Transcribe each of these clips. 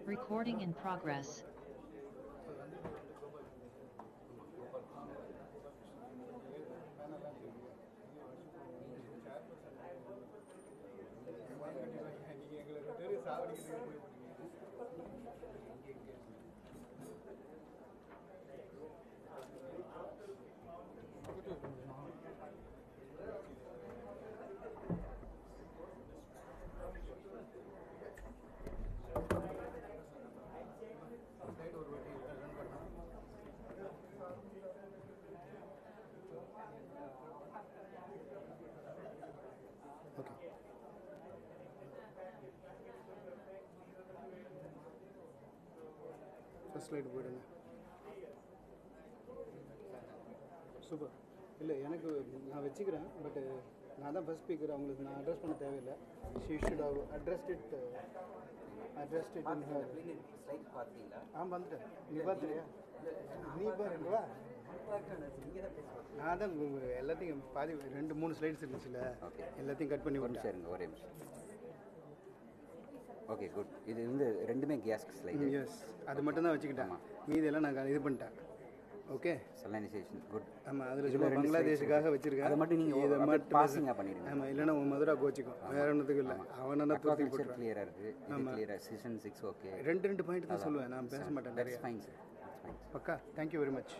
Recording in progress. First slide போடுங்க. Super. இல்லை எனக்கு நான் வச்சுக்கிறேன், பட் நான் தான் ஃபர்ஸ்ட் ஸ்பீக்கர், அவங்களுக்கு நான் அட்ரஸ் பண்ண தேவையில்லை. She should have addressed it in her. வந்துட்டேன். நீ பார்த்துறியா? நீ பாருங்க வா. நான் தான் எல்லாத்தையும் பாதி 2-3 ஸ்லைட்ஸ் இருந்துச்சுல்ல, எல்லாத்தையும் கட் பண்ணி விட்டேன். ஒரே நிமிஷம். Okay good. இது வந்து ரெண்டுமே கேஸ் ஸ்லைடு. எஸ், அது மட்டும் தான் வச்சுக்கிட்டேன். மீதி எல்லாம் நான் இது பண்ணிட்டேன். Okay, salinization good. ஆமாம், அதில் சும்மா பங்களாதேஷுக்காக வச்சுருக்கேன். அதை மட்டும் நீங்கள் இதை மட்டும் பாசிங்காக பண்ணிடுங்க. ஆமாம், இல்லைன்னா உன் மதுரா கோச்சிக்கும், வேற ஒன்றுத்துக்கு இல்லை. அவனை தூக்கி போட்டு கிளியராக இருக்குது. ஆமாம், கிளியராக செஷன் 6 ஓகே. 2 பாயிண்ட் தான் சொல்லுவேன், நான் பேச மாட்டேன் நிறைய. ஃபைன் சார், பக்கா. Thank you very much.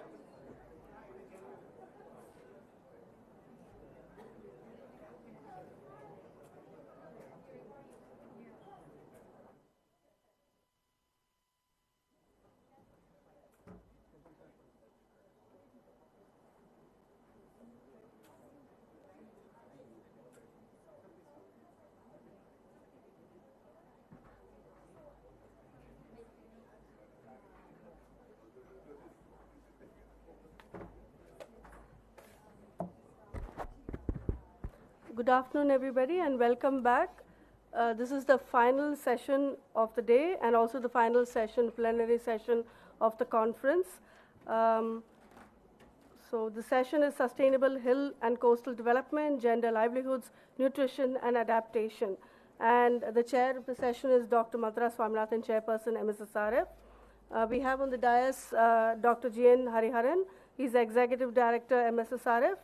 Good afternoon, everybody, and welcome back. This is the final session of the day and also the final session, plenary session of the conference. So the session is Sustainable Hill and Coastal Development, Gender, Livelihoods, Nutrition and Adaptation. And the chair of the session is Dr. Madhura Swaminathan, Chairperson, MSSRF. We have on the dais Dr. G.N. Hariharan. He's Executive Director, MSSRF.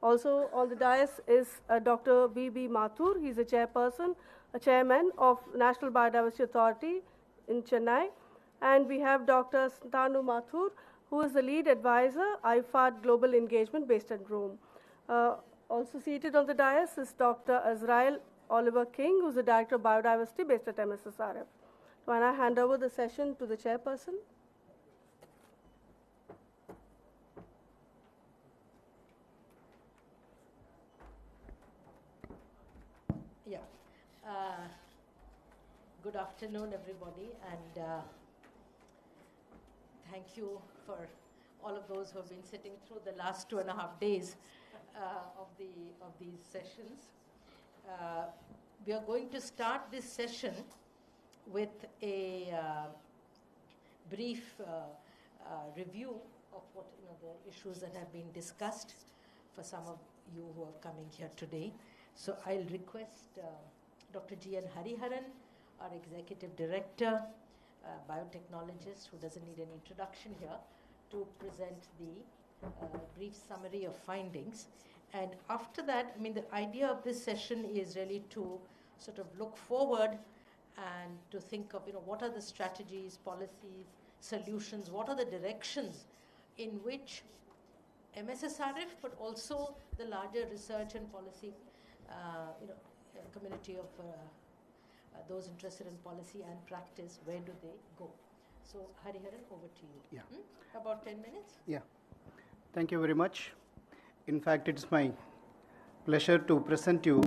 Also on the dais is Dr. B.B. Mathur. He's a chairperson, a chairman of National Biodiversity Authority in Chennai. And we have Dr. Santanu Mathur, who is the lead advisor, IFAD Global Engagement based in Rome. Also seated on the dais is Dr. Azrael Oliver King, who's the Director of Biodiversity based at MSSRF. So I now hand over the session to the chairperson. Good afternoon, everybody, and thank you for all of those who have been sitting through the last 2.5 days of these sessions. We are going to start this session with a brief review of what the issues that have been discussed for some of you who are coming here today. So I'll request Dr. G.N. Hariharan, our Executive Director, biotechnologist, who doesn't need an introduction here, to present the brief summary of findings. And after that, I mean, the idea of this session is really to sort of look forward and to think of, what are the strategies, policies, solutions, what are the directions in which MSSRF, but also the larger research and policy, community of those interested in policy and practice, where do they go? So, Hariharan, over to you. Yeah. About 10 minutes? Yeah. Thank you very much. In fact, it's my pleasure to present you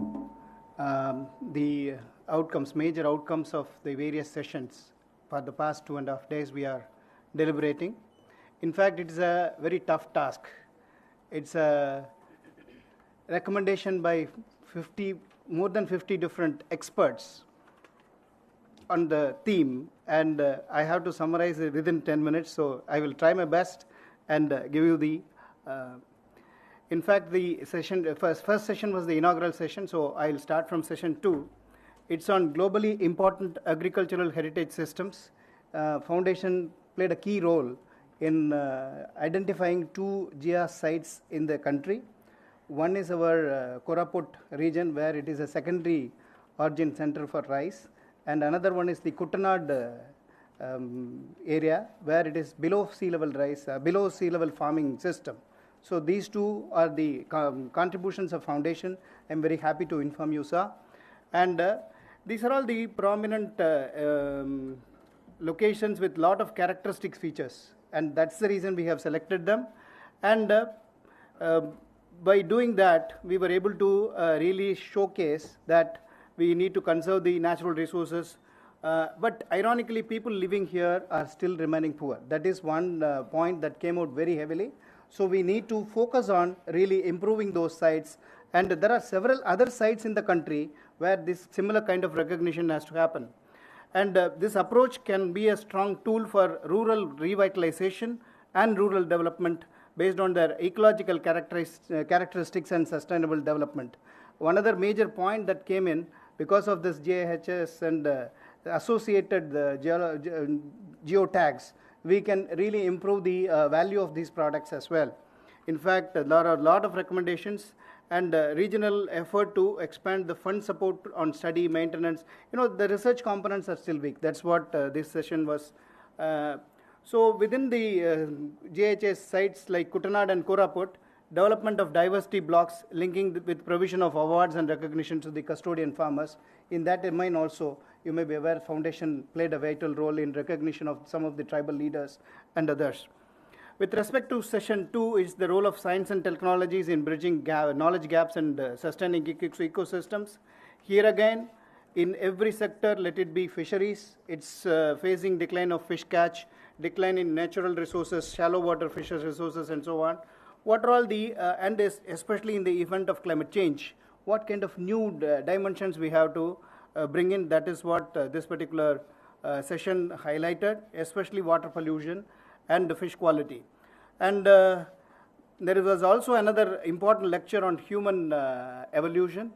the outcomes, major outcomes of the various sessions. For the past 2.5 days, we are deliberating. In fact, it is a very tough task. It's a recommendation by more than 50 different experts on the theme, and I have to summarize it within 10 minutes, so I will try my best and give you the in fact, the session, first session was the inaugural session, so I'll start from session 2. It's on globally important agricultural heritage systems, Foundation played a key role in identifying 2 GIS sites in the country. One is our Koraput region, where it is a secondary origin center for rice, and another one is the Kuttanad area, where it is below sea level rice, below sea level farming system. So these two are the contributions of foundation. I'm very happy to inform you, sir. And these are all the prominent locations with lot of characteristic features, and that's the reason we have selected them. And by doing that, we were able to really showcase that we need to conserve the natural resources. But ironically, people living here are still remaining poor. That is one point that came out very heavily. So we need to focus on really improving those sites. And there are several other sites in the country where this similar kind of recognition has to happen. And this approach can be a strong tool for rural revitalization and rural development based on their ecological characteristics and sustainable development. One other major point that came in because of this JHS and associated geotags, we can really improve the value of these products as well. In fact, there are a lot of recommendations and regional effort to expand the fund support on study, maintenance. The research components are still weak. That's what this session was. So within the JHS sites like Kuttanad and Koraput, development of diversity blocks linking with provision of awards and recognition to the custodian farmers. In that domain also, you may be aware, Foundation played a vital role in recognition of some of the tribal leaders and others. With respect to session 2 is the role of science and technologies in bridging knowledge gaps and sustaining ecosystems. Here again, in every sector, let it be fisheries, it's facing decline of fish catch, decline in natural resources, shallow water fisheries resources, and so on. What are all the, and especially in the event of climate change, what kind of new dimensions we have to bring in? That is what this particular session highlighted, especially water pollution and fish quality. And there was also another important lecture on human evolution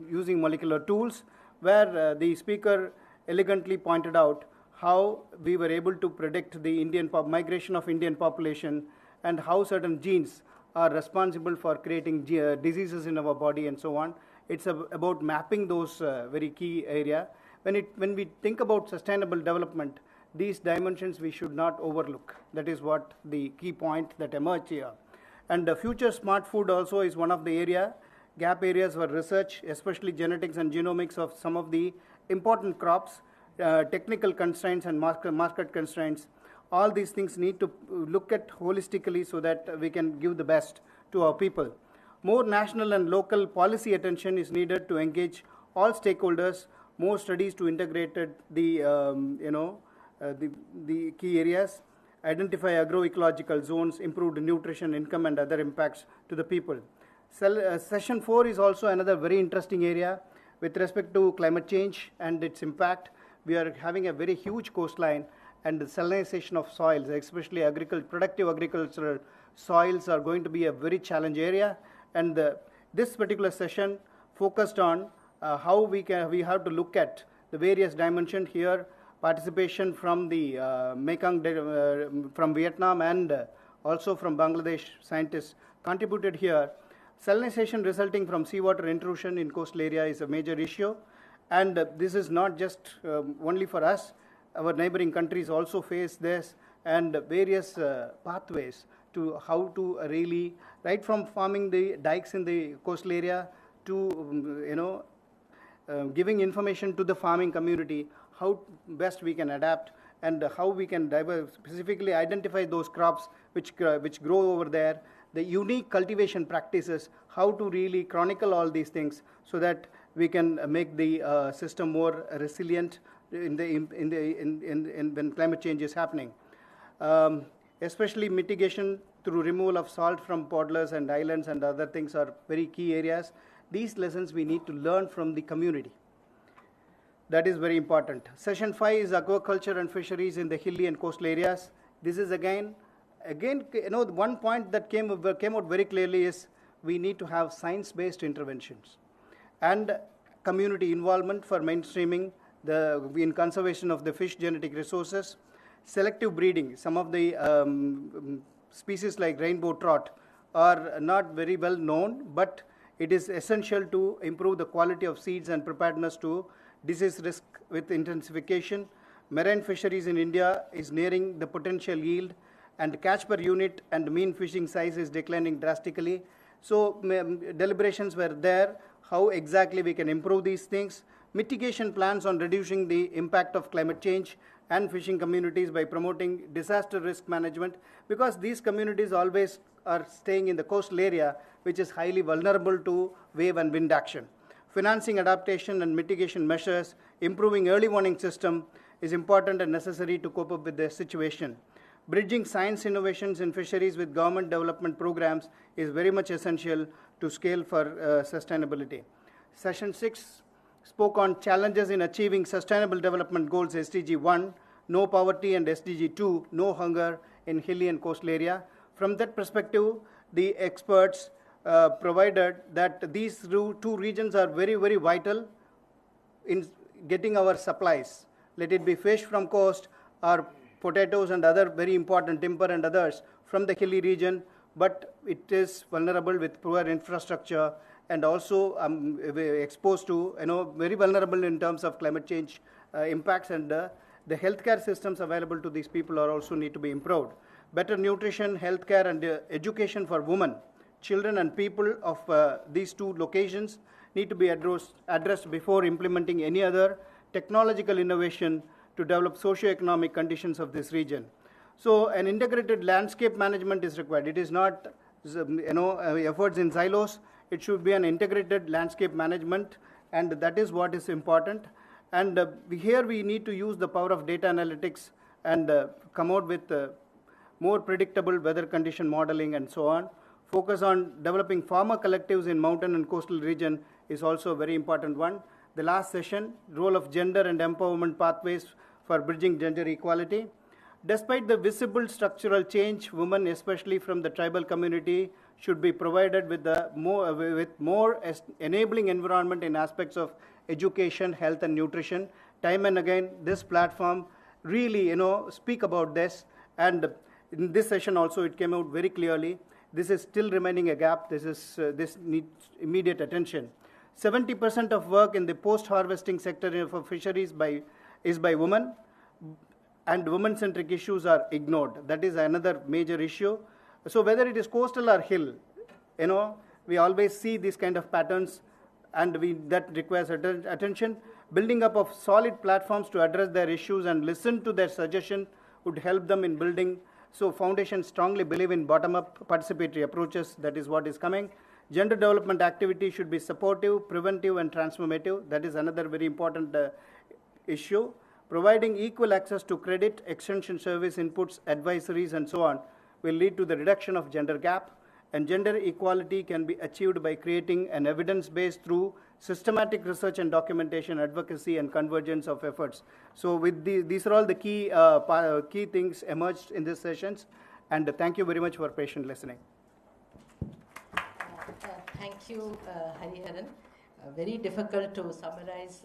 using molecular tools, where the speaker elegantly pointed out how we were able to predict the migration of Indian population and how certain genes are responsible for creating diseases in our body and so on. It's about mapping those very key area. When we think about sustainable development, these dimensions we should not overlook. That is what the key point that emerged here. And the future smart food also is one of the gap areas for research, especially genetics and genomics of some of the important crops, technical constraints and market constraints. All these things need to look at holistically so that we can give the best to our people. More national and local policy attention is needed to engage all stakeholders, more studies to integrate the key areas, identify agroecological zones, improved nutrition, income, and other impacts to the people. Session 4 is also another very interesting area with respect to climate change and its impact. We are having a very huge coastline, and the salinization of soils, especially productive agricultural soils, are going to be a very challenging area. And this particular session focused on how we have to look at the various dimensions here. Participation from the Mekong, from Vietnam, and also from Bangladesh scientists contributed here. Salinization resulting from seawater intrusion in coastal area is a major issue, and this is not just only for us. Our neighboring countries also face this, and various pathways to how to really, right from farming the dikes in the coastal area to giving information to the farming community, how best we can adapt and how we can specifically identify those crops which grow over there, the unique cultivation practices, how to really chronicle all these things so that we can make the system more resilient when climate change is happening. Especially mitigation through removal of salt from polders and islands and other things are very key areas. These lessons we need to learn from the community. That is very important. Session 5 is aquaculture and fisheries in the hilly and coastal areas. This is again, one point that came out very clearly is we need to have science-based interventions and community involvement for mainstreaming in conservation of the fish genetic resources, selective breeding. Some of the species like rainbow trout are not very well known, but it is essential to improve the quality of seeds and preparedness to disease risk with intensification. Marine fisheries in India is nearing the potential yield, and catch per unit and mean fishing size is declining drastically. So deliberations were there, how exactly we can improve these things. Mitigation plans on reducing the impact of climate change and fishing communities by promoting disaster risk management, because these communities always are staying in the coastal area, which is highly vulnerable to wave and wind action. Financing adaptation and mitigation measures, improving early warning system is important and necessary to cope up with the situation. Bridging science innovations in fisheries with government development programs is very much essential to scale for sustainability. Session 6 spoke on challenges in achieving Sustainable Development Goals SDG 1, no poverty, and SDG 2, no hunger in hilly and coastal area. From that perspective, the experts provided that these two regions are very, very vital in getting our supplies. Let it be fish from coast or potatoes and other very important timber and others from the hilly region, but it is vulnerable with poor infrastructure and also exposed to, very vulnerable in terms of climate change impacts, and the healthcare systems available to these people are also need to be improved. Better nutrition, healthcare, and education for women, children, and people of these two locations need to be addressed before implementing any other technological innovation to develop socio-economic conditions of this region. So an integrated landscape management is required. It is not efforts in silos. It should be an integrated landscape management, and that is what is important. And here we need to use the power of data analytics and come out with more predictable weather condition modeling and so on. Focus on developing farmer collectives in mountain and coastal region is also a very important one. The last session, role of gender and empowerment pathways for bridging gender equality. Despite the visible structural change, women, especially from the tribal community, should be provided with more enabling environment in aspects of education, health, and nutrition. Time and again, this platform really, speak about this, and in this session also it came out very clearly. This is still remaining a gap. This needs immediate attention. 70% of work in the post-harvesting sector for fisheries is by women, and women-centric issues are ignored. That is another major issue. So whether it is coastal or hill, we always see these kind of patterns, and that requires attention. Building up of solid platforms to address their issues and listen to their suggestions would help them in building. So foundations strongly believe in bottom-up participatory approaches. That is what is coming. Gender development activity should be supportive, preventive, and transformative. That is another very important issue. Providing equal access to credit, extension service inputs, advisories, and so on will lead to the reduction of gender gap. And gender equality can be achieved by creating an evidence base through systematic research and documentation, advocacy, and convergence of efforts. So with these are all the key things emerged in these sessions. And thank you very much for patient listening. Thank you, Hariharan. Very difficult to summarize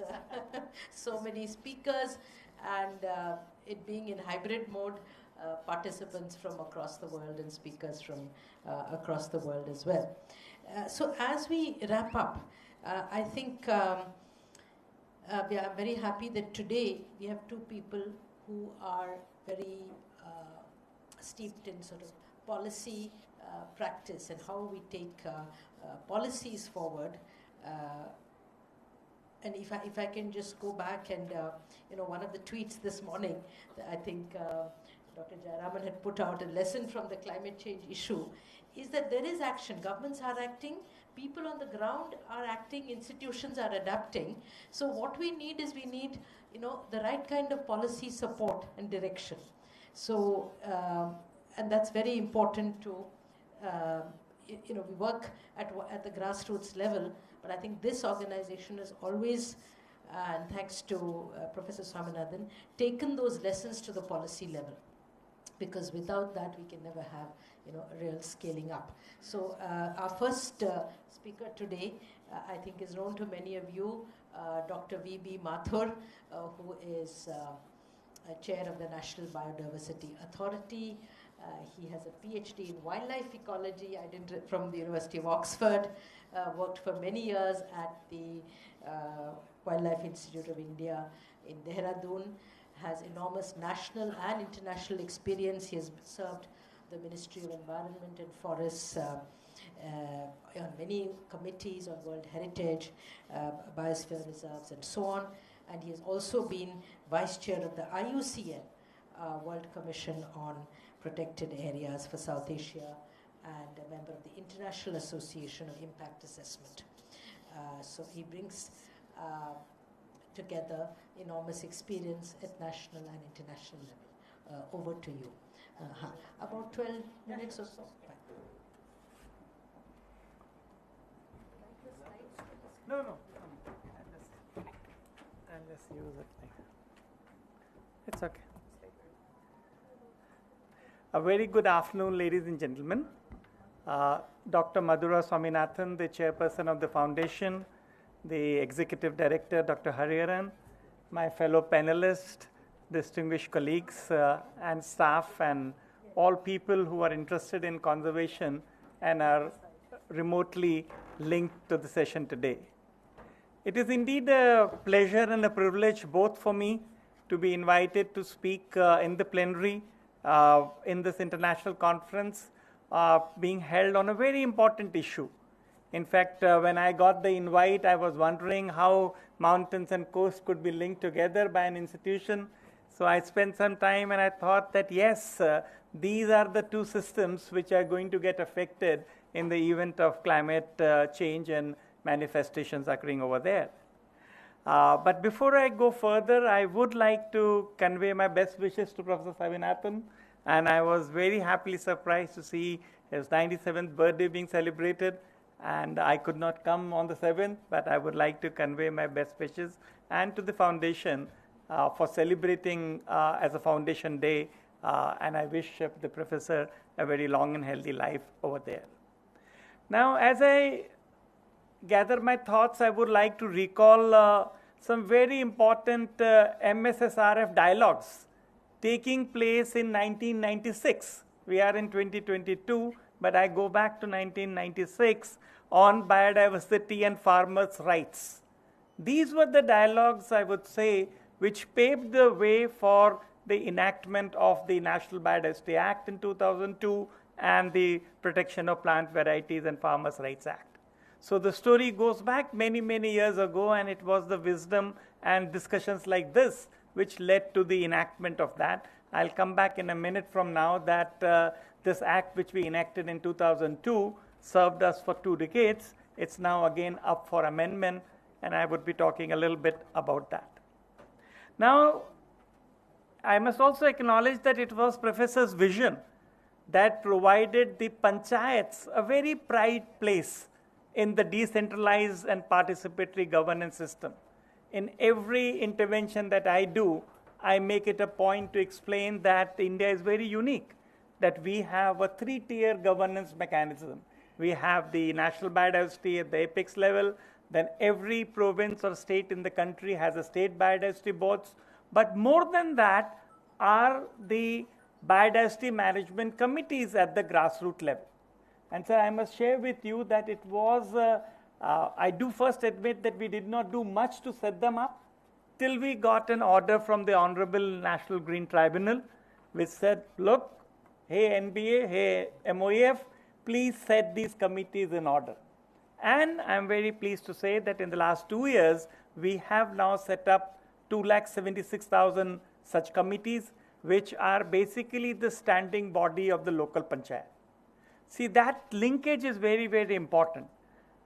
so many speakers, and it being in hybrid mode, participants from across the world and speakers from across the world as well. So as we wrap up, I think we are very happy that today we have two people who are very steeped in sort of policy practice and how we take policies forward. And if I can just go back and, one of the tweets this morning, I think Dr. Jayaraman had put out, a lesson from the climate change issue, is that there is action. Governments are acting, people on the ground are acting, institutions are adapting. So what we need is the right kind of policy support and direction. So, and that's very important to, we work at the grassroots level, but I think this organization has always, and thanks to Professor Swaminathan, taken those lessons to the policy level. Because without that, we can never have real scaling up. So our first speaker today, I think is known to many of you, Dr. V.B. Mathur, who is chair of the National Biodiversity Authority. He has a PhD in wildlife ecology from the University of Oxford, worked for many years at the Wildlife Institute of India in Dehradun, has enormous national and international experience. He has served the Ministry of Environment and Forests on many committees on World Heritage, biosphere reserves, and so on. And he has also been vice chair of the IUCN, World Commission on Protected Areas for South Asia, and a member of the International Association of Impact Assessment. So he brings together enormous experience at national and international level. Over to you. About 12 minutes or so. No. I'll just use it. It's okay. A very good afternoon, ladies and gentlemen. Dr. Madhura Swaminathan, the chairperson of the foundation, the executive director, Dr. Hariharan, my fellow panelists, distinguished colleagues and staff, and all people who are interested in conservation and are remotely linked to the session today. It is indeed a pleasure and a privilege both for me to be invited to speak in the plenary in this international conference being held on a very important issue. In fact, when I got the invite, I was wondering how mountains and coast could be linked together by an institution. So I spent some time and I thought that yes, these are the two systems which are going to get affected in the event of climate change and manifestations occurring over there. But before I go further, I would like to convey my best wishes to Professor Swaminathan. And I was very happily surprised to see his 97th birthday being celebrated. And I could not come on the 7th, but I would like to convey my best wishes and to the foundation for celebrating as a foundation day. And I wish the professor a very long and healthy life over there. Now, as I gather my thoughts, I would like to recall some very important MSSRF dialogues taking place in 1996. We are in 2022, but I go back to 1996 on biodiversity and farmers' rights. These were the dialogues, I would say, which paved the way for the enactment of the National Biodiversity Act in 2002 and the Protection of Plant Varieties and Farmers' Rights Act. So the story goes back many, many years ago, and it was the wisdom and discussions like this which led to the enactment of that. I'll come back in a minute from now that this act which we enacted in 2002 served us for 2 decades. It's now again up for amendment, and I would be talking a little bit about that. Now, I must also acknowledge that it was Professor's vision that provided the panchayats a very pride place in the decentralized and participatory governance system. In every intervention that I do, I make it a point to explain that India is very unique, that we have a 3-tier governance mechanism. We have the national biodiversity at the apex level, then every province or state in the country has a state biodiversity boards, but more than that are the biodiversity management committees at the grassroots level. And so I must share with you that it was, I do first admit that we did not do much to set them up till we got an order from the Honorable National Green Tribunal, which said, look, hey NBA, hey MOEF, please set these committees in order. And I'm very pleased to say that in the last 2 years, we have now set up 276,000 such committees, which are basically the standing body of the local panchayat. See, that linkage is very, very important.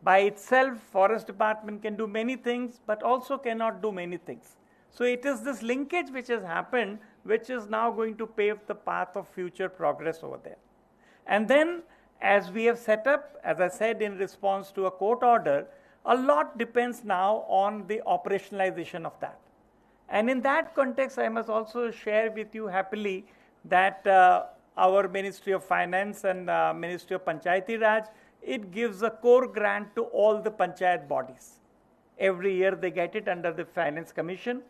By itself, forest department can do many things, but also cannot do many things. So it is this linkage which has happened, which is now going to pave the path of future progress over there. And then, as we have set up, as I said, in response to a court order, a lot depends now on the operationalization of that. And in that context, I must also share with you happily that our Ministry of Finance and Ministry of Panchayati Raj, it gives a core grant to all the panchayat bodies. Every year they get it under the Finance Commission.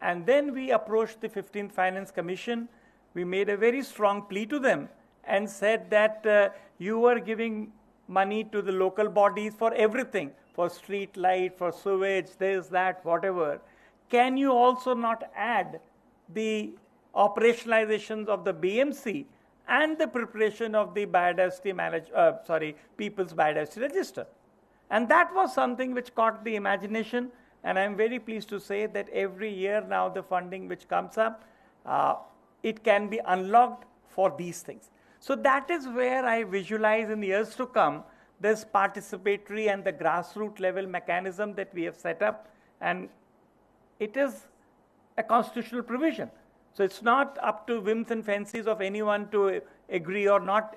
And then we approached the 15th Finance Commission. We made a very strong plea to them and said that you are giving money to the local bodies for everything, for street light, for sewage, this, that, whatever. Can you also not add the operationalizations of the BMC and the preparation of the People's Biodiversity Register? And that was something which caught the imagination, and I'm very pleased to say that every year now the funding which comes up, it can be unlocked for these things. So that is where I visualize in years to come this participatory and the grassroots level mechanism that we have set up, and it is a constitutional provision. So it's not up to whims and fancies of anyone to agree or not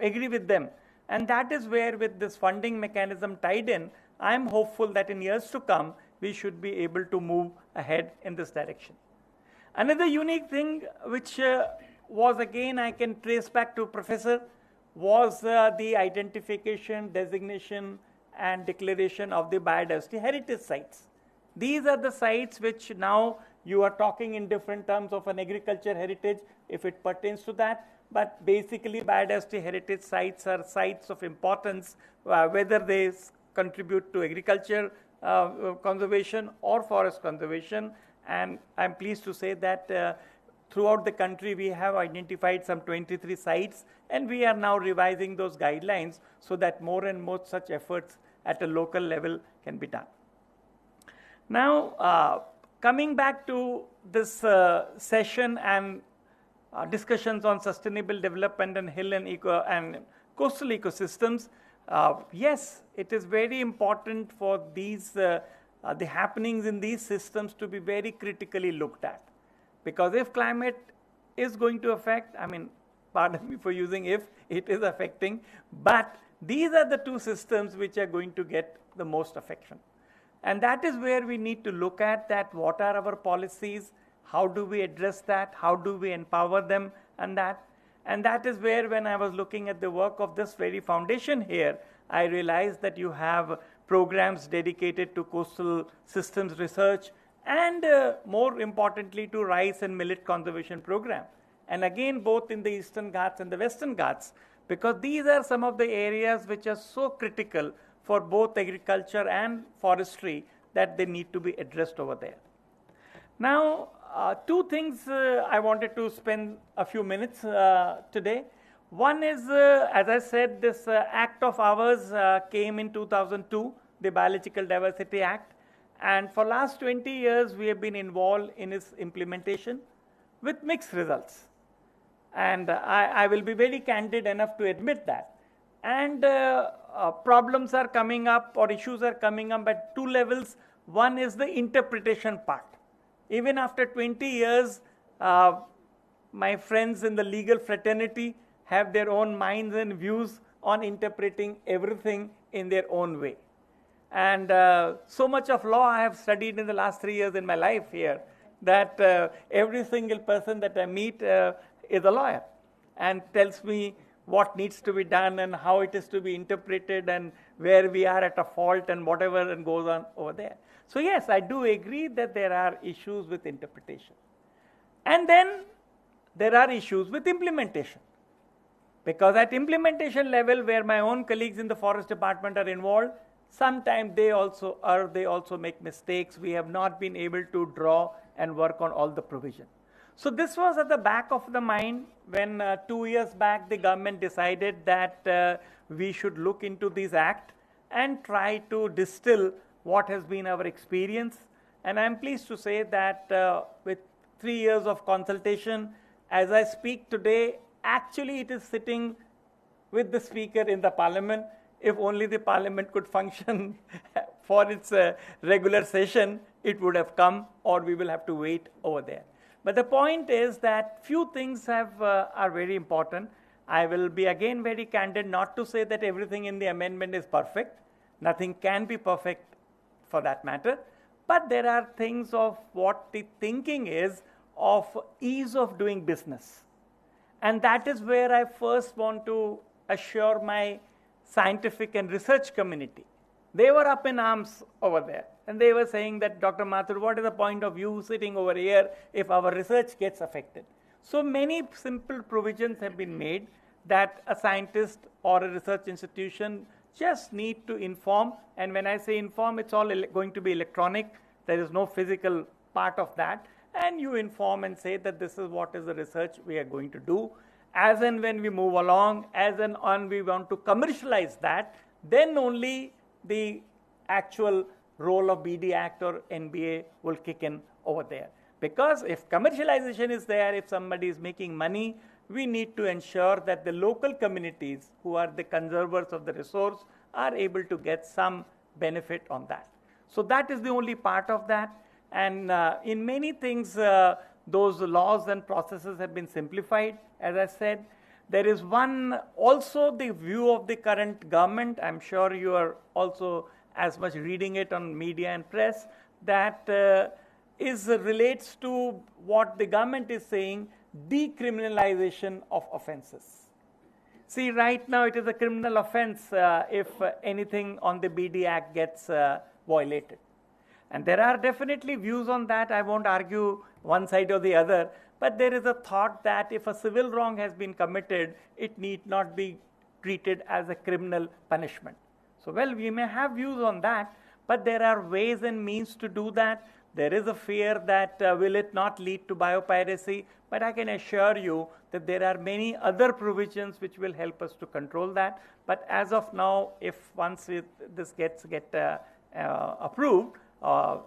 agree with them. And that is where, with this funding mechanism tied in, I'm hopeful that in years to come, we should be able to move ahead in this direction. Another unique thing which was, again, I can trace back to Professor, was the identification, designation, and declaration of the biodiversity heritage sites. These are the sites which now you are talking in different terms of an agriculture heritage, if it pertains to that. But basically, biodiversity heritage sites are sites of importance, whether they contribute to agriculture conservation or forest conservation. And I'm pleased to say that throughout the country, we have identified some 23 sites, and we are now revising those guidelines so that more and more such efforts at a local level can be done. Now, coming back to this session and discussions on sustainable development and hill and coastal ecosystems, yes, it is very important for these the happenings in these systems to be very critically looked at. Because if climate is going to affect, I mean, pardon me for using if, it is affecting, but these are the two systems which are going to get the most affection. And that is where we need to look at that, what are our policies, how do we address that, how do we empower them, and that is where, when I was looking at the work of this very foundation here, I realized that you have programs dedicated to coastal systems research, and more importantly to rice and millet conservation program. And again, both in the Eastern Ghats and the Western Ghats, because these are some of the areas which are so critical for both agriculture and forestry that they need to be addressed over there. Now, two things I wanted to spend a few minutes today. One is, as I said, this act of ours came in 2002, the Biological Diversity Act. And for last 20 years, we have been involved in its implementation with mixed results. And I will be very candid enough to admit that. And problems are coming up, or issues are coming up at two levels. One is the interpretation part. Even after 20 years, my friends in the legal fraternity have their own minds and views on interpreting everything in their own way. And so much of law I have studied in the last 3 years in my life here, that every single person that I meet is a lawyer and tells me what needs to be done and how it is to be interpreted and where we are at a fault and whatever and goes on over there. So yes, I do agree that there are issues with interpretation. And then there are issues with implementation. Because at implementation level, where my own colleagues in the forest department are involved, sometimes they also make mistakes. We have not been able to draw and work on all the provision. So this was at the back of the mind when 2 years back the government decided that we should look into this act and try to distill what has been our experience. And I'm pleased to say that with 3 years of consultation, as I speak today, actually it is sitting with the speaker in the parliament. If only the parliament could function for its regular session, it would have come, or we will have to wait over there. But the point is that few things are very important. I will be again very candid, not to say that everything in the amendment is perfect. Nothing can be perfect for that matter. But there are things of what the thinking is of ease of doing business. And that is where I first want to assure my scientific and research community. They were up in arms over there. And they were saying that, Dr. Mathur, what is the point of you sitting over here if our research gets affected? So many simple provisions have been made that a scientist or a research institution just need to inform. And when I say inform, it's all going to be electronic. There is no physical part of that. And you inform and say that this is what is the research we are going to do. As and when we move along, as and when we want to commercialize that, then only the actual role of BD Act or NBA will kick in over there. Because if commercialization is there, if somebody is making money, we need to ensure that the local communities who are the conservers of the resource are able to get some benefit on that. So that is the only part of that. And in many things, those laws and processes have been simplified, as I said. There is one, also the view of the current government, I'm sure you are also as much reading it on media and press, that relates to what the government is saying, decriminalization of offenses. See, right now it is a criminal offense if anything on the BD Act gets violated. And there are definitely views on that. I won't argue one side or the other. But there is a thought that if a civil wrong has been committed, it need not be treated as a criminal punishment. So, well, we may have views on that, but there are ways and means to do that. There is a fear that will it not lead to biopiracy, but I can assure you that there are many other provisions which will help us to control that. But as of now, if once this gets approved,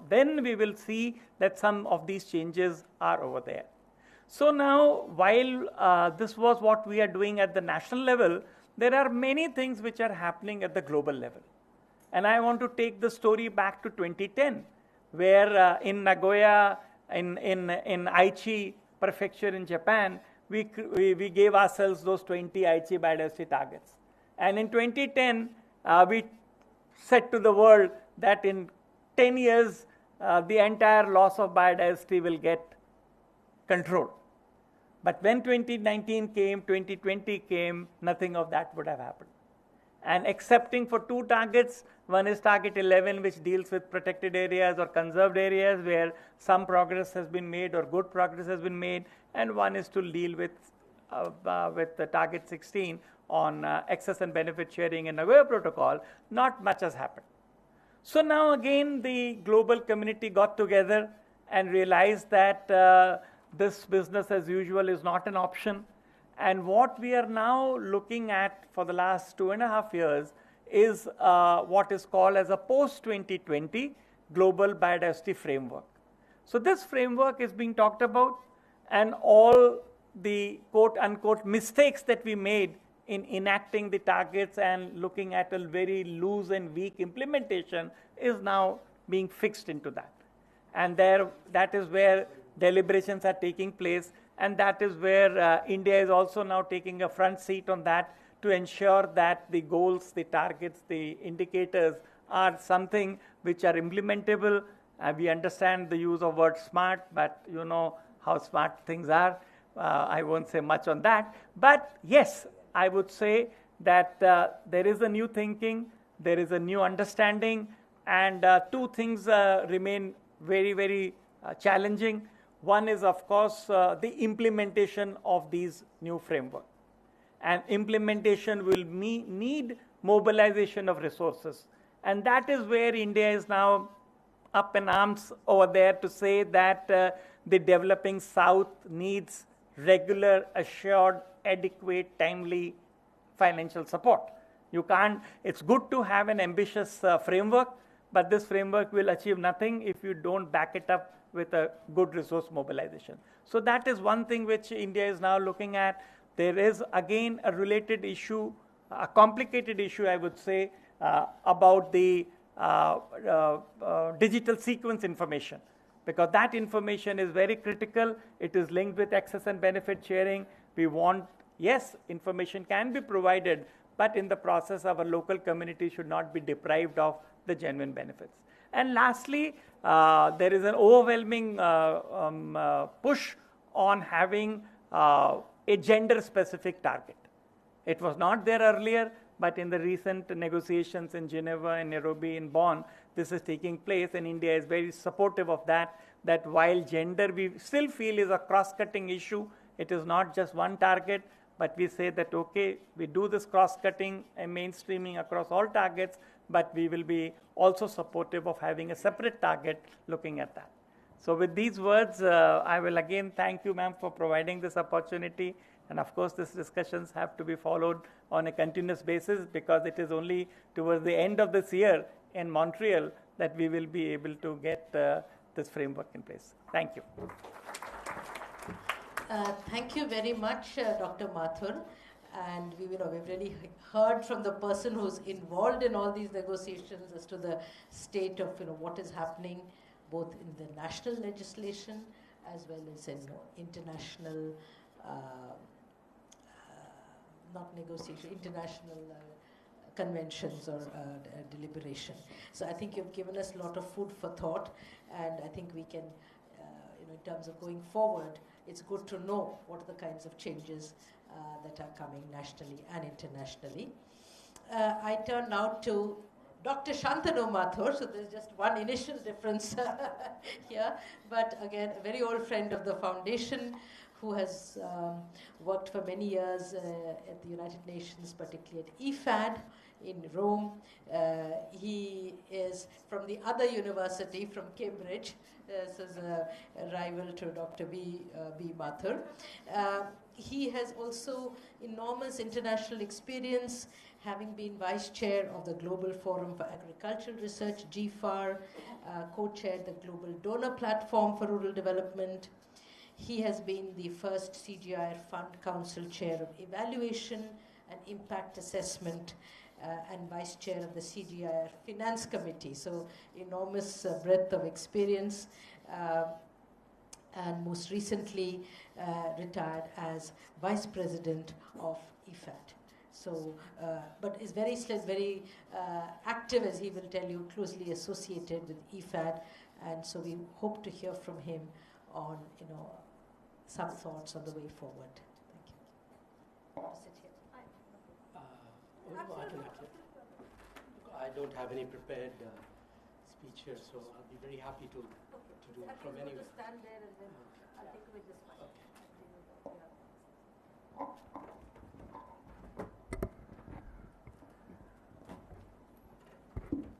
then we will see that some of these changes are over there. So now, while this was what we are doing at the national level, there are many things which are happening at the global level. And I want to take the story back to 2010, where in Nagoya, in Aichi prefecture in Japan, we gave ourselves those 20 Aichi biodiversity targets. And in 2010, we said to the world that in 10 years, the entire loss of biodiversity will get controlled. But when 2019 came, 2020 came, nothing of that would have happened. And excepting for two targets, one is target 11, which deals with protected areas or conserved areas where some progress has been made or good progress has been made, and one is to deal with the target 16 on access and benefit sharing in Nagoya Protocol. Not much has happened. So now again, the global community got together and realized that this business as usual is not an option. And what we are now looking at for the last 2.5 years is what is called as a post-2020 global biodiversity framework. So this framework is being talked about, and all the quote-unquote mistakes that we made in enacting the targets and looking at a very loose and weak implementation is now being fixed into that. And that is where deliberations are taking place, and that is where India is also now taking a front seat on that to ensure that the goals, the targets, the indicators are something which are implementable. We understand the use of word smart, but you know how smart things are. I won't say much on that. But yes, I would say that there is a new thinking, there is a new understanding, and two things remain very, very challenging. One is, of course, the implementation of these new framework. And implementation will need mobilization of resources. And that is where India is now up in arms over there to say that the developing South needs regular, assured, adequate, timely financial support. You can't, it's good to have an ambitious framework, but this framework will achieve nothing if you don't back it up with a good resource mobilization. So that is one thing which India is now looking at. There is again a related issue, a complicated issue, I would say, about the digital sequence information, because that information is very critical. It is linked with access and benefit sharing. We want, yes, information can be provided, but in the process, our local community should not be deprived of the genuine benefits. And lastly, there is an overwhelming push on having a gender-specific target. It was not there earlier, but in the recent negotiations in Geneva, in Nairobi, in Bonn, this is taking place, and India is very supportive of that, that while gender we still feel is a cross-cutting issue, it is not just one target, but we say that, okay, we do this cross-cutting and mainstreaming across all targets, but we will be also supportive of having a separate target looking at that. So with these words, I will again thank you, ma'am, for providing this opportunity. And of course, these discussions have to be followed on a continuous basis, because it is only towards the end of this year in Montreal that we will be able to get this framework in place. Thank you. Thank you very much, Dr. Mathur. And we've really heard from the person who's involved in all these negotiations as to the state of what is happening, both in the national legislation as well as in international, not negotiation, international conventions or deliberation. So I think you've given us a lot of food for thought, and I think we can, in terms of going forward, it's good to know what are the kinds of changes that are coming nationally and internationally. I turn now to Dr. Shantanu Mathur, so there's just one initial difference here, but again, a very old friend of the foundation who has worked for many years at the United Nations, particularly at IFAD in Rome. He is from the other university, from Cambridge. This is a rival to Dr. B. Mathur. He has also enormous international experience, having been vice chair of the Global Forum for Agricultural Research, GFAR, co-chaired the Global Donor Platform for Rural Development. He has been the first CGIAR Fund Council chair of evaluation and impact assessment, and vice chair of the CGIAR Finance Committee. So enormous breadth of experience, and most recently retired as vice president of IFAD. So, but is very active, as he will tell you, closely associated with IFAD, and so we hope to hear from him on, some thoughts on the way forward. Thank you. Sit here. I don't have any prepared speech here, so I'll be very happy to do it from anywhere. Stand there and then I'll take away this mic.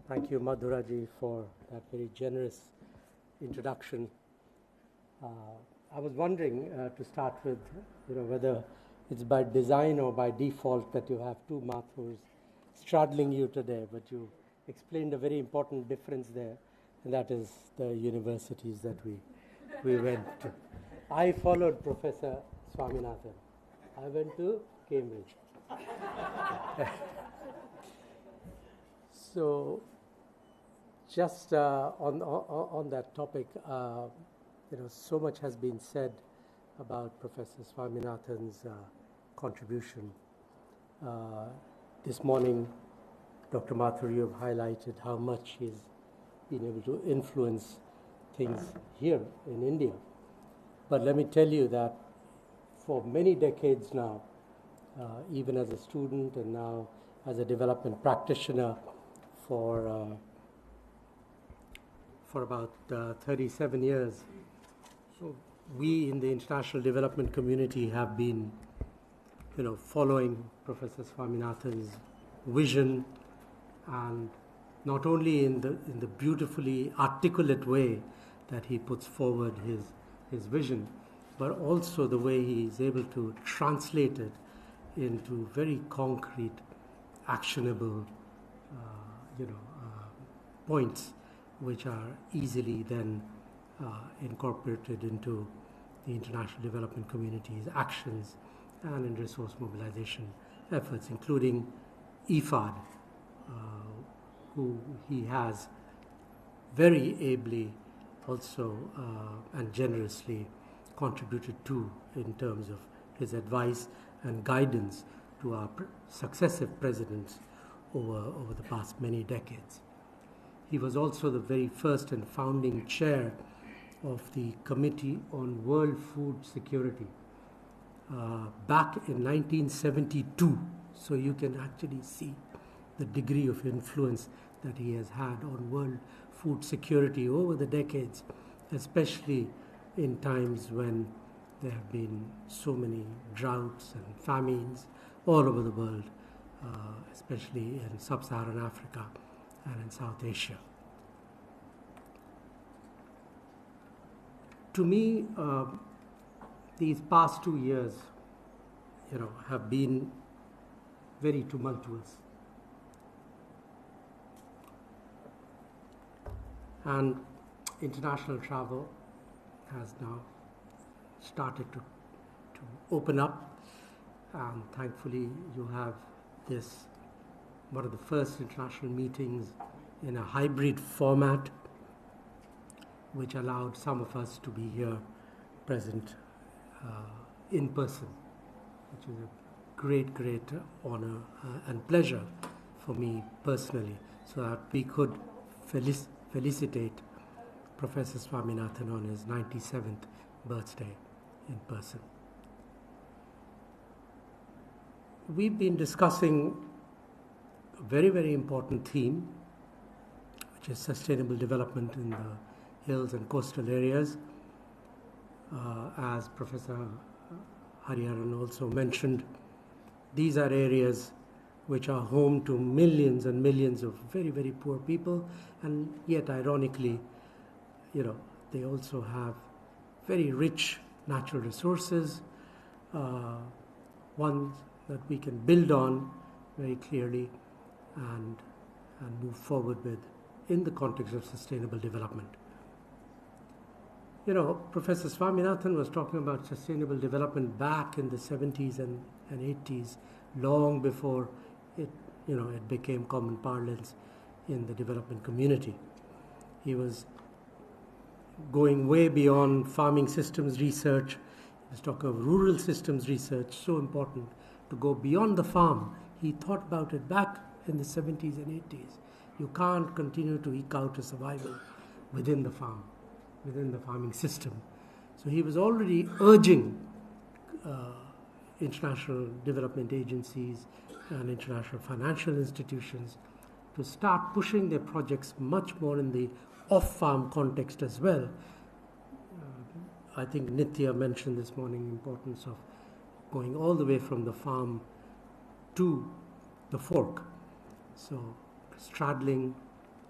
Thank you, Madhuraji, for that very generous introduction. I was wondering to start with, whether it's by design or by default that you have two Mathurs straddling you today, but you explained a very important difference there, and that is the universities that we went to. I followed Professor Swaminathan. I went to Cambridge. So, just on that topic, so much has been said about Professor Swaminathan's contribution. This morning, Dr. Mathur, you have highlighted how much he's been able to influence things here in India. But let me tell you that for many decades now, even as a student and now as a development practitioner for about 37 years, so we in the international development community have been, following Professor Swaminathan's vision, and not only in the beautifully articulate way that he puts forward his vision, but also the way he is able to translate it into very concrete, actionable, points, which are easily then incorporated into the international development community's actions and in resource mobilization efforts, including IFAD, who he has very ably also and generously contributed to in terms of his advice and guidance to our successive presidents over the past many decades. He was also the very first and founding chair of the Committee on World Food Security, back in 1972. So you can actually see the degree of influence that he has had on world food security over the decades, especially in times when there have been so many droughts and famines all over the world, especially in sub-Saharan Africa and in South Asia. To me, these past 2 years, have been very tumultuous. And international travel has now started to open up, and thankfully you have this, one of the first international meetings in a hybrid format, which allowed some of us to be here present in person, which is a great honor and pleasure for me personally, so that we could felicitate Professor Swaminathan on his 97th birthday in person. We've been discussing a very important theme, which is sustainable development in the hills and coastal areas. As Professor Hariharan also mentioned, these are areas which are home to millions and millions of very poor people, and yet ironically, they also have very rich natural resources, ones that we can build on very clearly and move forward with in the context of sustainable development. Professor Swaminathan was talking about sustainable development back in the 70s and 80s, long before it became common parlance in the development community. He was going way beyond farming systems research. He was talking of rural systems research, so important to go beyond the farm. He thought about it back in the 70s and 80s. You can't continue to eke out a survival within the farm, within the farming system. So he was already urging international development agencies and international financial institutions to start pushing their projects much more in the off-farm context as well. I think Nitya mentioned this morning the importance of going all the way from the farm to the fork. So straddling,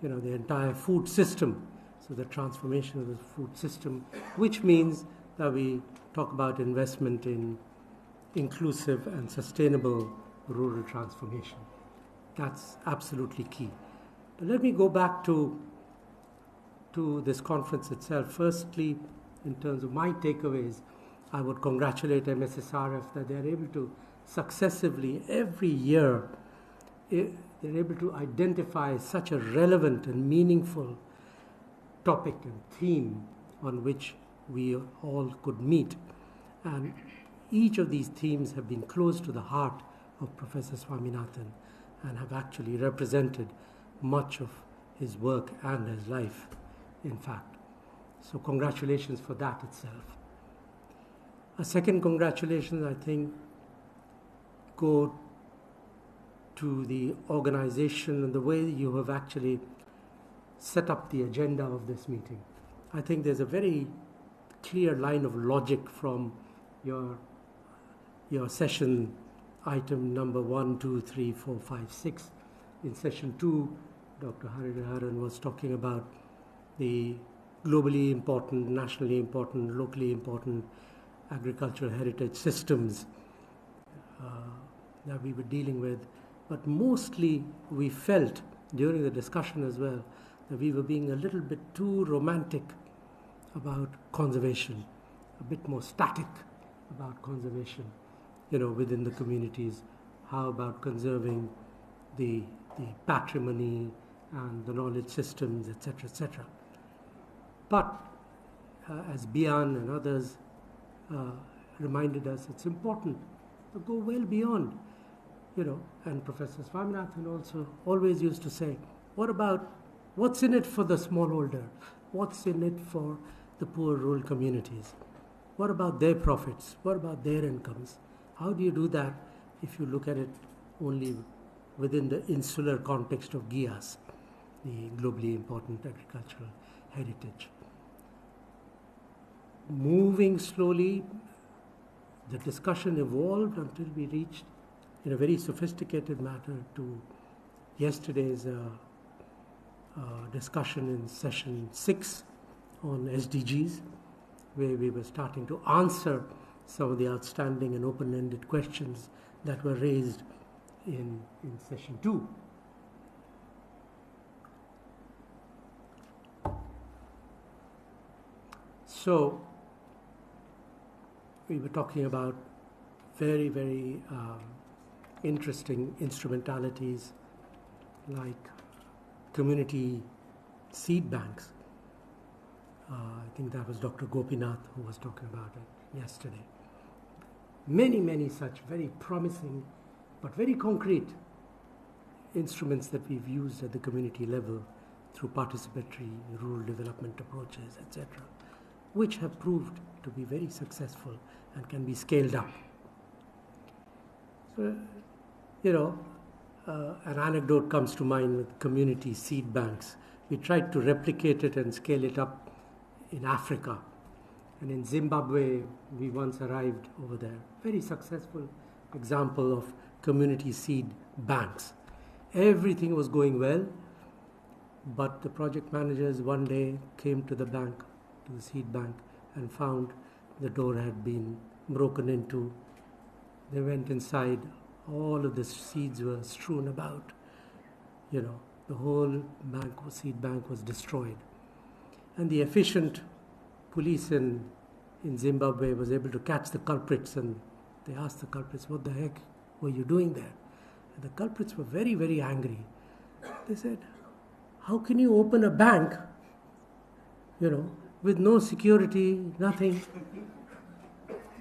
the entire food system. So the transformation of the food system, which means that we talk about investment in inclusive and sustainable rural transformation. That's absolutely key. But let me go back to this conference itself. Firstly, in terms of my takeaways, I would congratulate MSSRF that they're able to successively, every year, they're able to identify such a relevant and meaningful topic and theme on which we all could meet. And each of these themes have been close to the heart of Professor Swaminathan and have actually represented much of his work and his life, in fact. So congratulations for that itself. A second congratulations, I think, go to the organization and the way you have actually set up the agenda of this meeting. I think there's a very clear line of logic from your session item number 1, 2, 3, 4, 5, 6. In session 2, Dr. Hariharan was talking about the globally important, nationally important, locally important agricultural heritage systems that we were dealing with. But mostly we felt during the discussion as well that we were being a little bit too romantic about conservation, a bit more static about conservation, within the communities. How about conserving the patrimony and the knowledge systems, etc., etc. But as Bian and others reminded us, it's important to go well beyond, and Professor Swaminathan also always used to say, what's in it for the smallholder? What's in it for the poor rural communities? what about their profits? What about their incomes? How do you do that if you look at it only within the insular context of GIAS, the globally important agricultural heritage? Moving slowly, the discussion evolved until we reached, in a very sophisticated manner, to yesterday's discussion in session 6 on SDGs, where we were starting to answer some of the outstanding and open-ended questions that were raised in session 2. So, we were talking about very, very interesting instrumentalities like community seed banks. I think that was Dr. Gopinath who was talking about it yesterday. Many, many such very promising but very concrete instruments that we've used at the community level through participatory rural development approaches, etc., which have proved to be very successful and can be scaled up. So, an anecdote comes to mind with community seed banks. We tried to replicate it and scale it up in Africa. And in Zimbabwe, we once arrived over there. Very successful example of community seed banks. Everything was going well, but the project managers one day came to the bank, to the seed bank, and found the door had been broken into. They went inside. All of the seeds were strewn about. The whole seed bank was destroyed. And the efficient police in Zimbabwe was able to catch the culprits, and they asked the culprits, what the heck were you doing there? And the culprits were very, very angry. They said, how can you open a bank, with no security, nothing?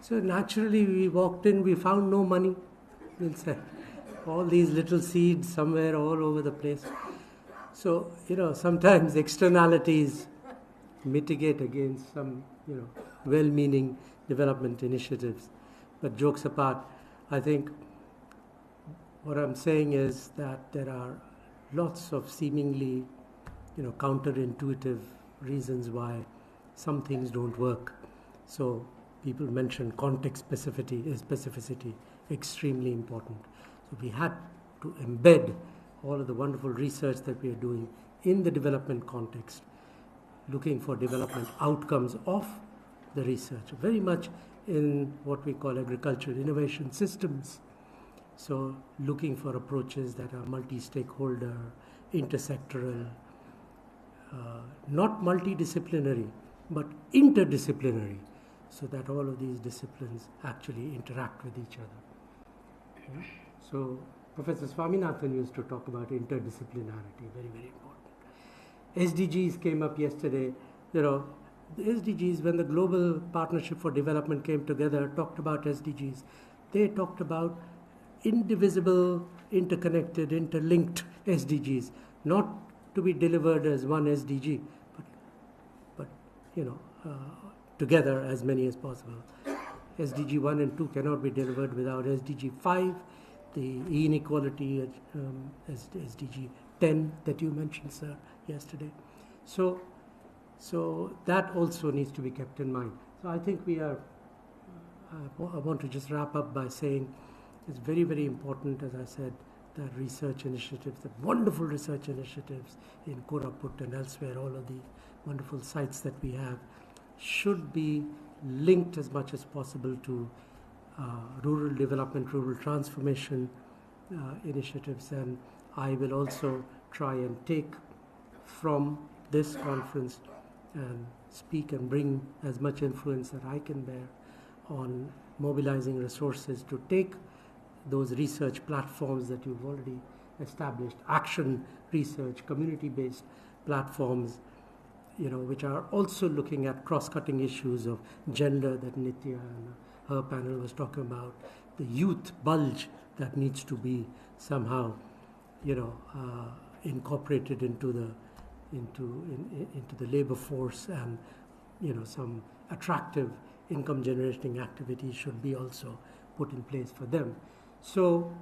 So naturally we walked in, we found no money inside. All these little seeds somewhere all over the place. So, sometimes externalities mitigate against some, well-meaning development initiatives. But jokes apart, I think what I'm saying is that there are lots of seemingly, counterintuitive reasons why some things don't work. So people mentioned context specificity, extremely important. So we had to embed all of the wonderful research that we are doing in the development context, looking for development outcomes of the research, very much in what we call agricultural innovation systems. So looking for approaches that are multi-stakeholder, intersectoral, not multidisciplinary, but interdisciplinary, so that all of these disciplines actually interact with each other. Yeah? So Professor Swaminathan used to talk about interdisciplinarity, very, very important. SDGs came up yesterday. The SDGs, when the Global Partnership for Development came together, talked about SDGs. They talked about indivisible, interconnected, interlinked SDGs, not to be delivered as one SDG, but together as many as possible. SDG 1 and 2 cannot be delivered without SDG 5, the inequality, SDG 10 that you mentioned, sir, yesterday. So that also needs to be kept in mind. So I think we are, I want to just wrap up by saying it's very, very important, as I said, that research initiatives, the wonderful research initiatives in Koraput and elsewhere, all of the wonderful sites that we have, should be linked as much as possible to rural development, rural transformation initiatives. And I will also try and take from this conference and speak and bring as much influence that I can bear on mobilizing resources to take those research platforms that you've already established, action research, community-based platforms, which are also looking at cross-cutting issues of gender that Nitya and her panel was talking about, the youth bulge that needs to be somehow, incorporated into the labor force, and some attractive income generating activities should be also put in place for them. So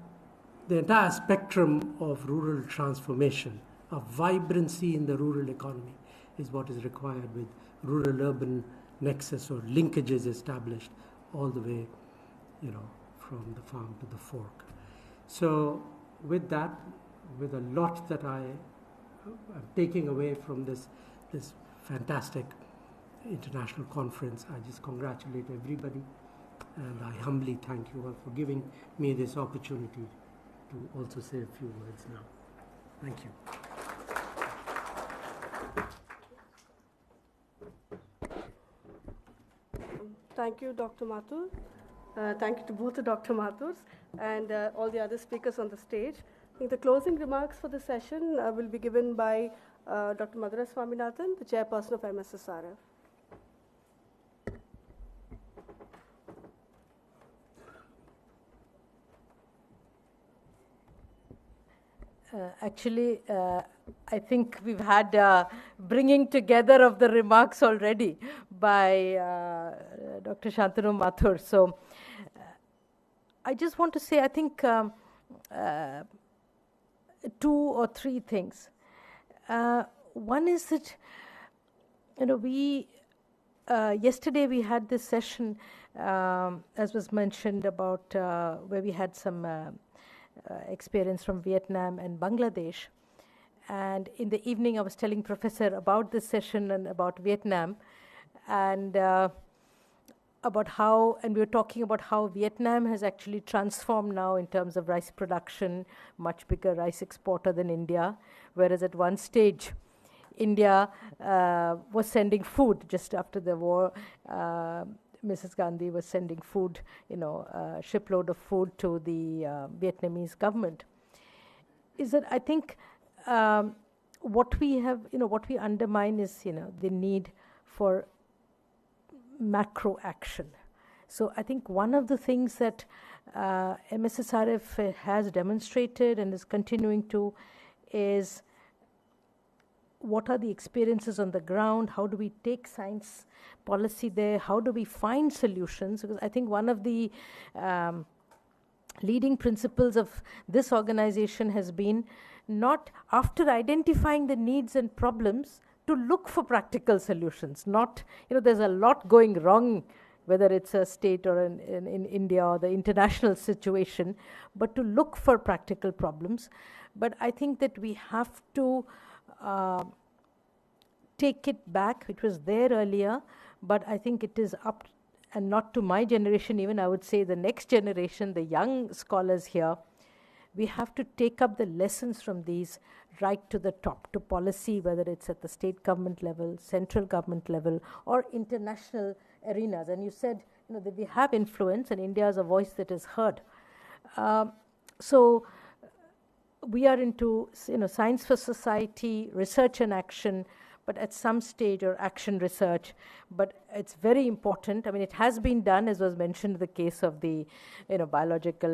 the entire spectrum of rural transformation, of vibrancy in the rural economy, is what is required, with rural-urban nexus or linkages established all the way, from the farm to the fork. So with that, with a lot that I'm taking away from this fantastic international conference, I just congratulate everybody, and I humbly thank you all for giving me this opportunity to also say a few words now. Thank you. Thank you, Dr. Mathur. Thank you to both the Dr. Mathurs and all the other speakers on the stage. I think the closing remarks for the session will be given by Dr. Madhura Swaminathan, the chairperson of MSSRF. Actually, I think we've had bringing together of the remarks already by Dr. Shantanu Mathur. So I just want to say, I think, 2 or 3 things. One is that, we yesterday we had this session, as was mentioned, about where we had some experience from Vietnam and Bangladesh. And in the evening, I was telling Professor about this session and about Vietnam, and about how, and we were talking about how Vietnam has actually transformed now in terms of rice production, much bigger rice exporter than India, whereas at one stage, India was sending food just after the war. Mrs. Gandhi was sending food, a shipload of food to the Vietnamese government. Is that I think what we have, what we undermine is, the need for macro action. So I think one of the things that MSSRF has demonstrated and is continuing to is what are the experiences on the ground, how do we take science policy there, how do we find solutions? Because I think one of the leading principles of this organization has been not, after identifying the needs and problems, to look for practical solutions. Not, there's a lot going wrong, whether it's a state or in India or the international situation, but to look for practical problems. But I think that we have to take it back. It was there earlier, but I think it is up, and not to my generation even, I would say the next generation, the young scholars here, we have to take up the lessons from these right to the top, to policy, whether it's at the state government level, central government level, or international arenas. And you said, that we have influence, and India is a voice that is heard. So we are into, science for society, research and action, but at some stage, or action research. But it's very important. I mean, it has been done, as was mentioned in the case of the Biological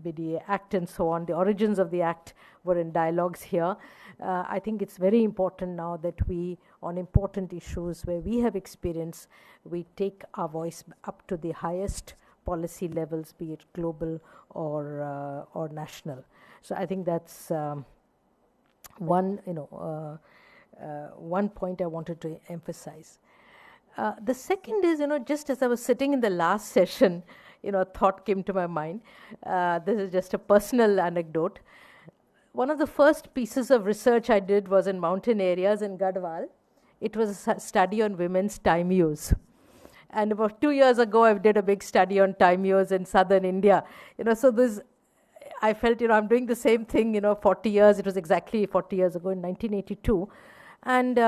BDA Act and so on. The origins of the Act were in dialogues here. I think it's very important now that we, on important issues where we have experience, we take our voice up to the highest policy levels, be it global or national. So I think that's one point I wanted to emphasize. The second is, just as I was sitting in the last session, a thought came to my mind. This is just a personal anecdote. One of the first pieces of research I did was in mountain areas in Garhwal. It was a study on women's time use. And about 2 years ago, I did a big study on time use in southern India. So this, I felt, I'm doing the same thing, 40 years. It was exactly 40 years ago in 1982. And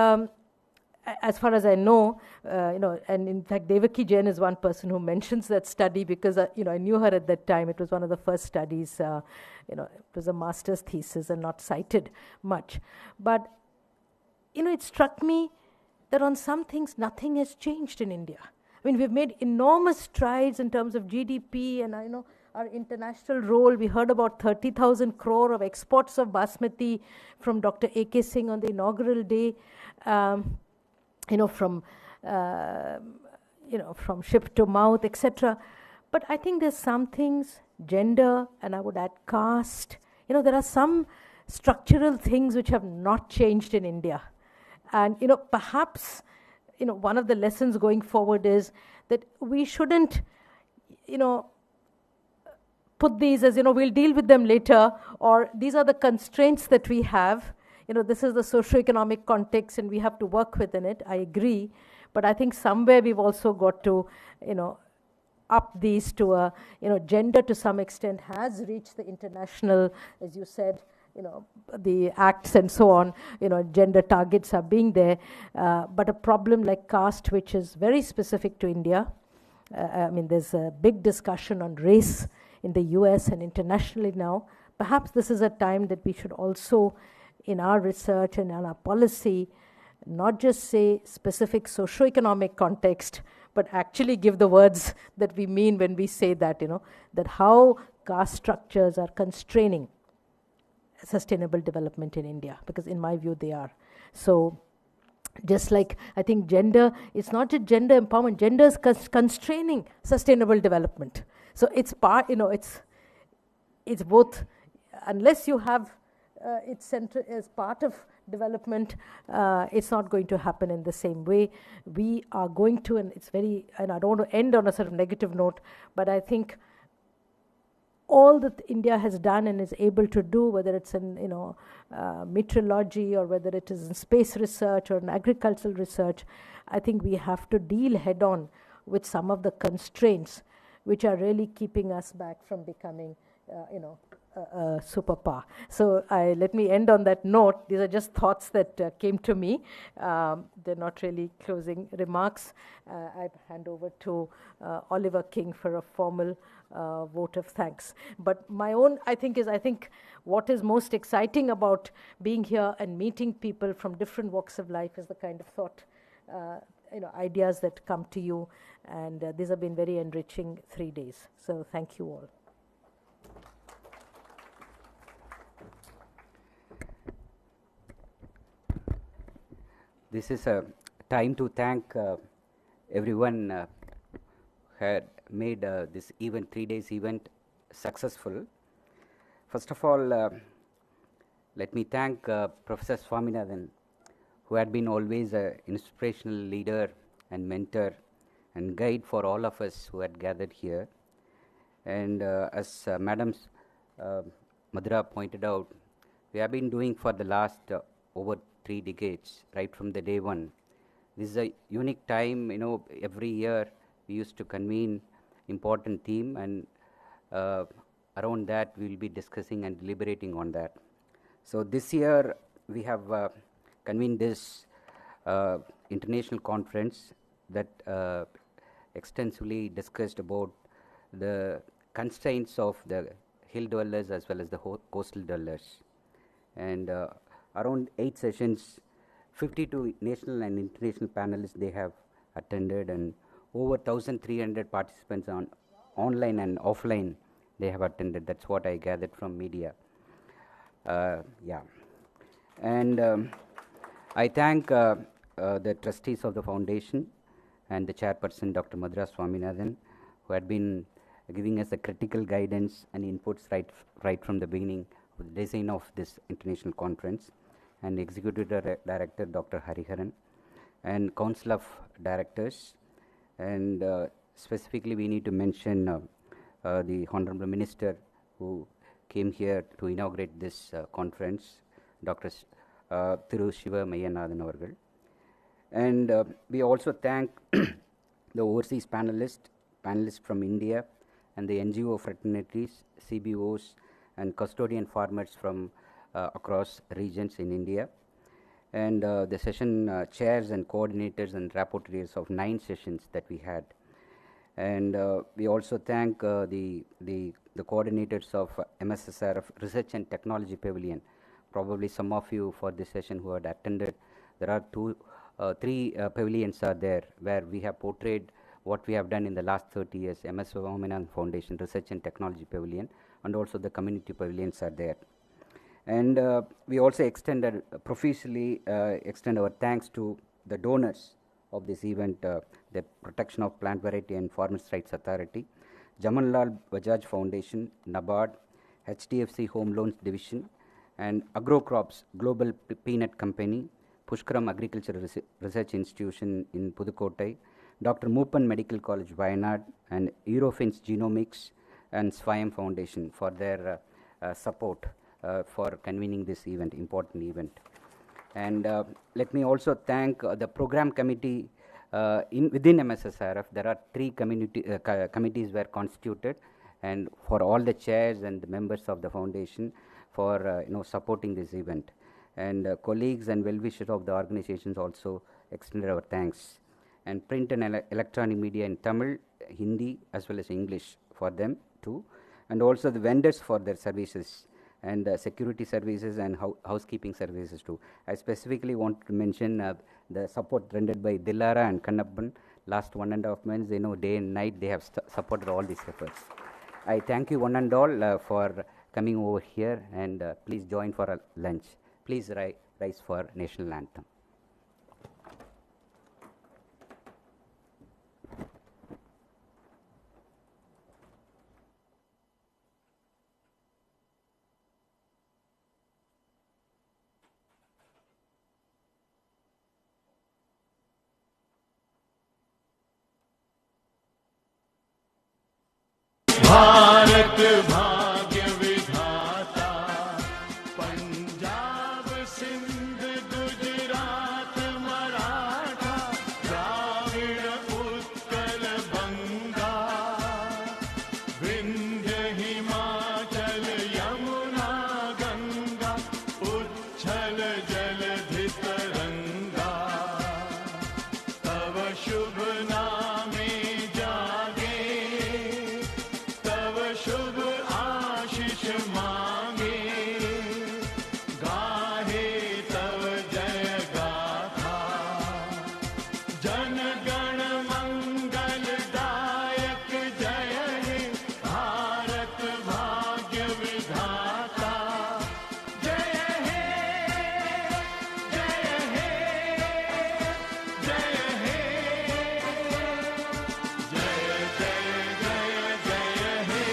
as far as I know, and in fact, Devaki Jain is one person who mentions that study because, I knew her at that time. It was one of the first studies, it was a master's thesis and not cited much. But, it struck me that on some things, nothing has changed in India. I mean, we've made enormous strides in terms of GDP and, our international role. We heard about 30,000 crore of exports of basmati from Dr. A.K. Singh on the inaugural day. From from ship to mouth, etc. But I think there's some things, gender, and I would add caste. There are some structural things which have not changed in India. And, perhaps, one of the lessons going forward is that we shouldn't, put these as, we'll deal with them later, or these are the constraints that we have. This is the socioeconomic context and we have to work within it. I agree. But I think somewhere we've also got to, up these to a, gender to some extent has reached the international, as you said, the acts and so on, gender targets are being there. But a problem like caste, which is very specific to India, there's a big discussion on race in the US and internationally now. Perhaps this is a time that we should also, in our research and in our policy, not just say specific socioeconomic context, but actually give the words that we mean when we say that, that how caste structures are constraining sustainable development in India, because in my view they are. So just like I think gender, it's not just gender empowerment, gender is constraining sustainable development. So it's part, it's both, unless you have it's central as part of development, it's not going to happen in the same way. We are going to, and I don't want to end on a sort of negative note, but I think all that India has done and is able to do, whether it's in meteorology or whether it is in space research or in agricultural research, I think we have to deal head on with some of the constraints which are really keeping us back from becoming, a superpower. So let me end on that note. These are just thoughts that came to me. They're not really closing remarks. I hand over to Oliver King for a formal vote of thanks. But my own, I think what is most exciting about being here and meeting people from different walks of life is the kind of thought, ideas that come to you. And these have been very enriching 3 days. So thank you all. This is a time to thank everyone who had made this event, 3 days event, successful. First of all, let me thank Professor Swaminathan, who had been always an inspirational leader and mentor and guide for all of us who had gathered here. And as Madam Madhura pointed out, we have been doing for the last over 3 decades, right from the day one. This is a unique time, every year we used to convene important theme, and around that we will be discussing and deliberating on that. So this year we have convened this international conference that extensively discussed about the constraints of the hill dwellers as well as the coastal dwellers. And around 8 sessions, 52 national and international panelists they have attended, and over 1,300 participants on online and offline they have attended. That's what I gathered from media. And I thank the trustees of the foundation and the chairperson, Dr. Madhura Swaminathan, who had been giving us a critical guidance and inputs right from the beginning of the design of this international conference, and Executive Director, Dr. Hariharan, and Council of Directors. And specifically we need to mention the Honorable Minister who came here to inaugurate this conference, Dr. Thiru Shiva Mayyanathan Avargal. And we also thank the overseas panelists from India, and the NGO fraternities, CBOs, and custodian farmers from across regions in India. And the session chairs and coordinators and rapporteurs of 9 sessions that we had. And we also thank the coordinators of MSSRF Research and Technology Pavilion. Probably some of you for this session who had attended, there are 3 pavilions are there where we have portrayed what we have done in the last 30 years. MS Swaminathan Foundation Research and Technology Pavilion, and also the community pavilions are there. And we also profusely extend our thanks to the donors of this event, the Protection of Plant Variety and Farmers' Rights Authority, Jamanlal Bajaj Foundation, NABARD, HDFC Home Loans Division, and AgroCrops Global Peanut Company, Pushkaram Agricultural Research Institution in Pudukottai, Dr. Moopan Medical College, Wayanad, and Eurofins Genomics and Swayam Foundation for their support for convening this event, important event. And let me also thank the program committee within MSSRF. There are 3 committees were constituted, and for all the chairs and the members of the foundation for supporting this event. And colleagues and well-wishers of the organizations also extended our thanks. And print and electronic media in Tamil, Hindi, as well as English for them too. And also the vendors for their services, and security services and housekeeping services too. I specifically want to mention the support rendered by Dilara and Kannappan. Last 1.5 months, day and night, they have supported all these efforts. I thank you one and all for coming over here, and please join for a lunch. Please rise for national anthem. Bharat भाग्य विधाता, पंजाब सिंध गुजरात मराठा, द्राविड़ उत्कल बंगा, विंध्य हिमाचल यमुना गंगा, उच्छल जलधि तरंगा, तव शुभ नामे जागे, शुभ आशीष मांगे, गाहे तव जय गाथा, जन गण मंगल दायक जय हे, भारत भाग्य विधाता, जय हे, जय हे, जय हे, जय जय जय जय हे।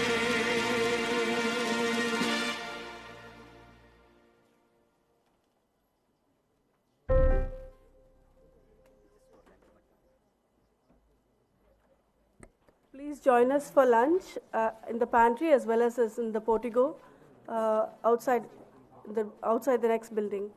Please join us for lunch in the pantry as well as in the portico outside the next building.